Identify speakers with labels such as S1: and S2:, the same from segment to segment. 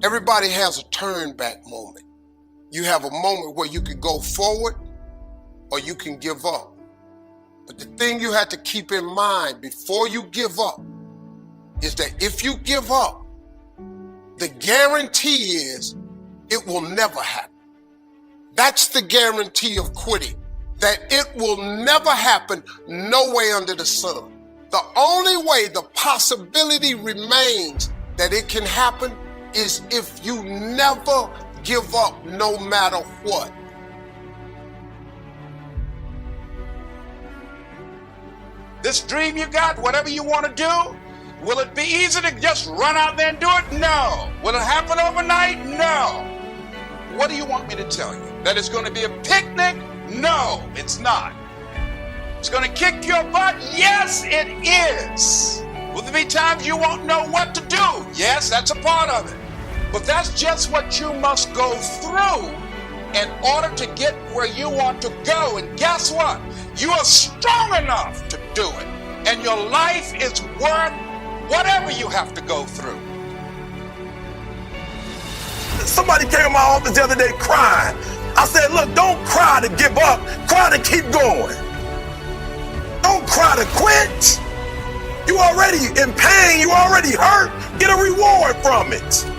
S1: Everybody has a turn back moment. You have a moment where you can go forward or you can give up. But the thing you have to keep in mind before you give up is that if you give up, the guarantee is it will never happen. That's the guarantee of quitting, that it will never happen, no way under the sun. The only way the possibility remains that it can happen is if you never give up, no matter what.
S2: This dream you got, whatever you want to do, will it be easy to just run out there and do it? No. Will it happen overnight? No. What do you want me to tell you? That it's going to be a picnic? No, it's not. It's going to kick your butt? Yes, it is. Will there be times you won't know what to do? Yes, that's a part of it. But that's just what you must go through in order to get where you want to go. And guess what? You are strong enough to do it. And your life is worth whatever you have to go through.
S3: Somebody came to my office the other day crying. I said, look, don't cry to give up. Cry to keep going. Don't cry to quit. You already in pain. You already hurt. Get a reward from it.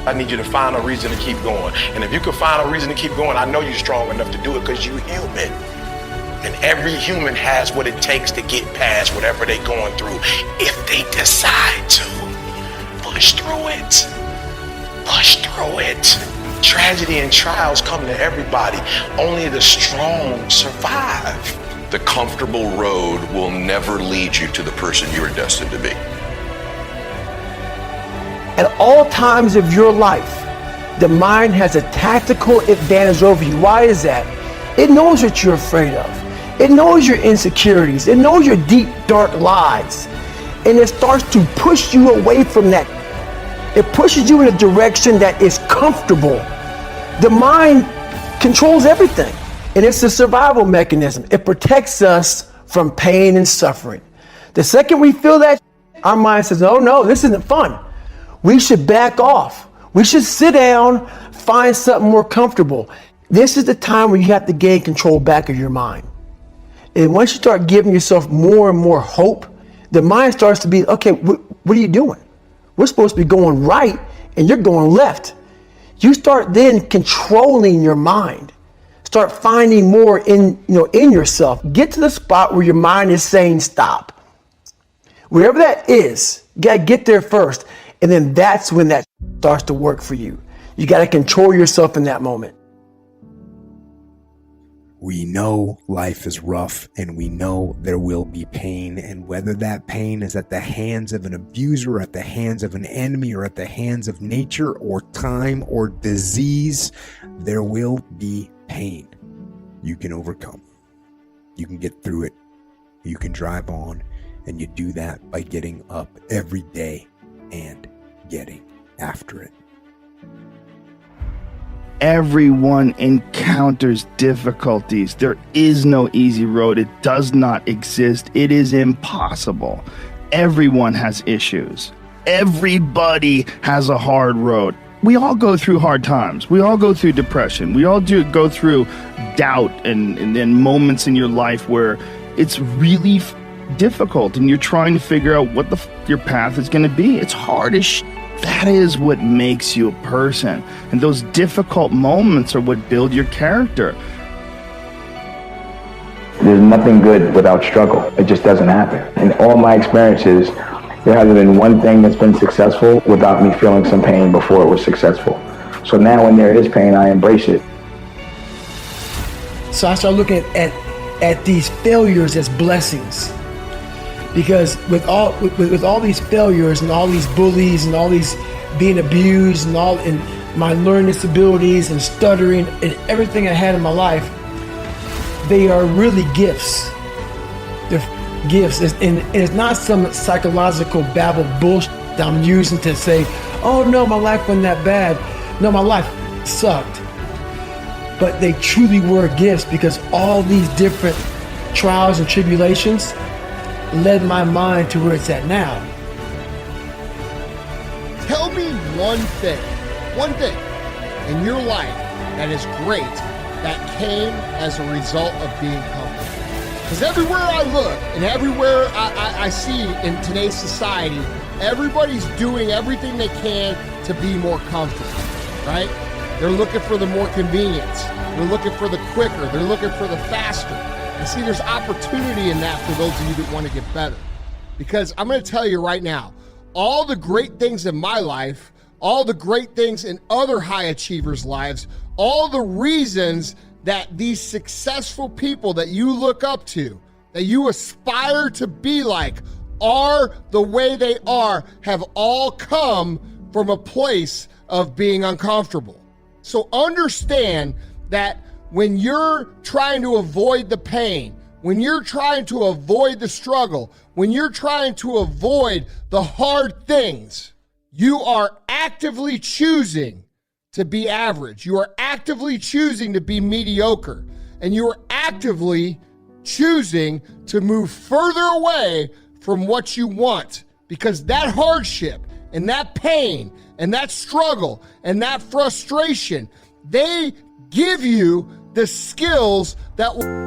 S3: I need you to find a reason to keep going. And if you can find a reason to keep going, I know you're strong enough to do it because you're human. And every human has what it takes to get past whatever they're going through if they decide to. Push through it. Push through it. Tragedy and trials come to everybody. Only the strong survive.
S4: The comfortable road will never lead you to the person you are destined to be.
S5: At all times of your life, the mind has a tactical advantage over you. Why is that? It knows what you're afraid of. It knows your insecurities. It knows your deep, dark lies. And it starts to push you away from that. It pushes you in a direction that is comfortable. The mind controls everything. And it's a survival mechanism. It protects us from pain and suffering. The second we feel that, our mind says, oh no, this isn't fun. We should back off. We should sit down, find something more comfortable. This is the time where you have to gain control back of your mind. And once you start giving yourself more and more hope, the mind starts to be, okay, what are you doing? We're supposed to be going right and you're going left. You start then controlling your mind. Start finding more in yourself. Get to the spot where your mind is saying stop. Wherever that is, you gotta get there first. And then that's when that starts to work for you. You gotta control yourself in that moment.
S6: We know life is rough and we know there will be pain, and whether that pain is at the hands of an abuser, at the hands of an enemy, or at the hands of nature or time or disease, there will be pain. You can overcome. You can get through it. You can drive on, and you do that by getting up every day and getting after it.
S7: Everyone encounters difficulties. There is no easy road. It does not exist. It is impossible. Everyone has issues. Everybody has a hard road. We all go through hard times. We all go through depression. We all go through doubt and moments in your life where it's really difficult and you're trying to figure out what your path is going to be. It's hard as shit. That is what makes you a person. And those difficult moments are what build your character.
S8: There's nothing good without struggle. It just doesn't happen. In all my experiences, there hasn't been one thing that's been successful without me feeling some pain before it was successful. So now when there is pain, I embrace it.
S5: So I start looking at these failures as blessings. Because with all these failures and all these bullies and all these being abused and my learning disabilities and stuttering and everything I had in my life, they are really gifts. They're gifts. And it's not some psychological babble bullshit that I'm using to say, oh no, my life wasn't that bad. No, my life sucked. But they truly were gifts because all these different trials and tribulations led my mind to where it's at now.
S9: Tell me one thing in your life that is great that came as a result of being comfortable. Because everywhere I look and everywhere I see in today's society, everybody's doing everything they can to be more comfortable, right? They're looking for the more convenience. They're looking for the quicker. They're looking for the faster. And see, there's opportunity in that for those of you that want to get better. Because I'm going to tell you right now, all the great things in my life, all the great things in other high achievers' lives, all the reasons that these successful people that you look up to, that you aspire to be like, are the way they are, have all come from a place of being uncomfortable. So understand that when you're trying to avoid the pain, when you're trying to avoid the struggle, when you're trying to avoid the hard things, you are actively choosing to be average. You are actively choosing to be mediocre. And you are actively choosing to move further away from what you want, because that hardship and that pain and that struggle and that frustration, they give you the skills that will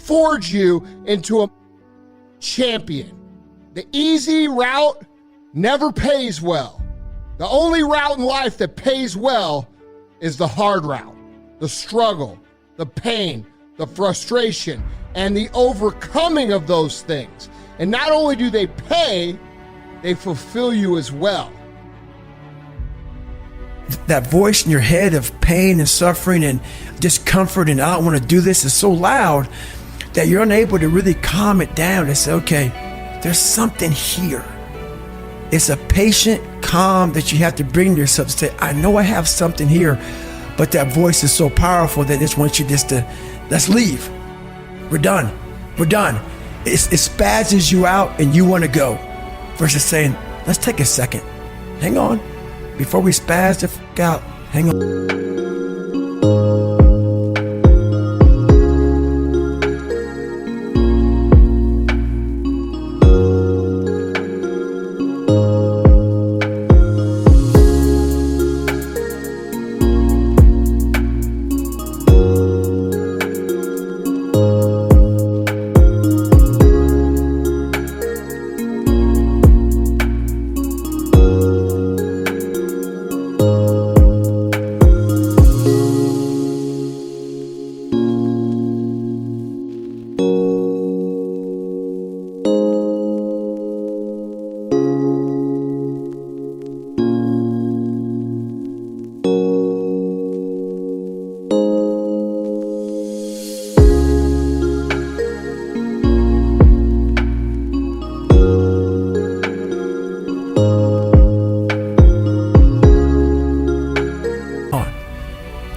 S9: forge you into a champion. The easy route never pays well. The only route in life that pays well is the hard route, the struggle, the pain, the frustration, and the overcoming of those things. And not only do they pay, they fulfill you as well.
S5: That voice in your head of pain and suffering and discomfort and I don't want to do this is so loud that you're unable to really calm it down and say, okay, there's something here. It's a patient calm that you have to bring to yourself to say, I know I have something here, but that voice is so powerful that it just wants you just to, let's leave. We're done. We're done. It spazzes you out and you want to go versus saying, let's take a second. Hang on. Before we spaz the fuck out, hang on.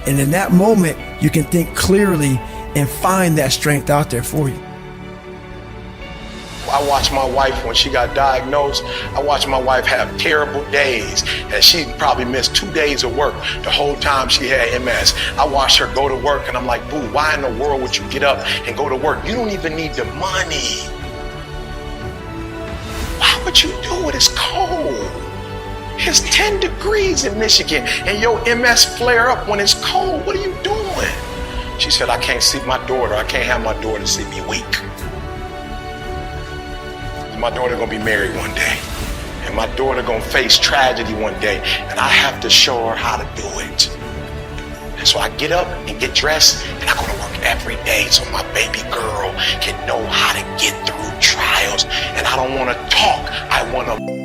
S5: And in that moment, you can think clearly and find that strength out there for you.
S3: I watched my wife when she got diagnosed. I watched my wife have terrible days, and she probably missed 2 days of work the whole time she had MS. I watched her go to work, and I'm like, boo, why in the world would you get up and go to work? You don't even need the money. Why would you do it? It's cold. It's 10 degrees in Michigan, and your MS flare up when it's cold. What are you doing? She said, I can't see my daughter. I can't have my daughter see me weak. My daughter gonna be married one day. And my daughter gonna face tragedy one day. And I have to show her how to do it. And so I get up and get dressed and I go to work every day so my baby girl can know how to get through trials. And I don't wanna talk, I wanna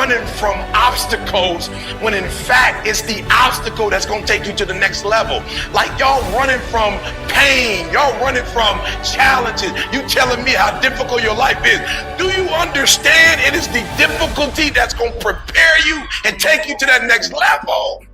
S3: running from obstacles when in fact it's the obstacle that's going to take you to the next level. Like y'all running from pain, y'all running from challenges. You telling me how difficult your life is. Do you understand it is the difficulty that's going to prepare you and take you to that next level?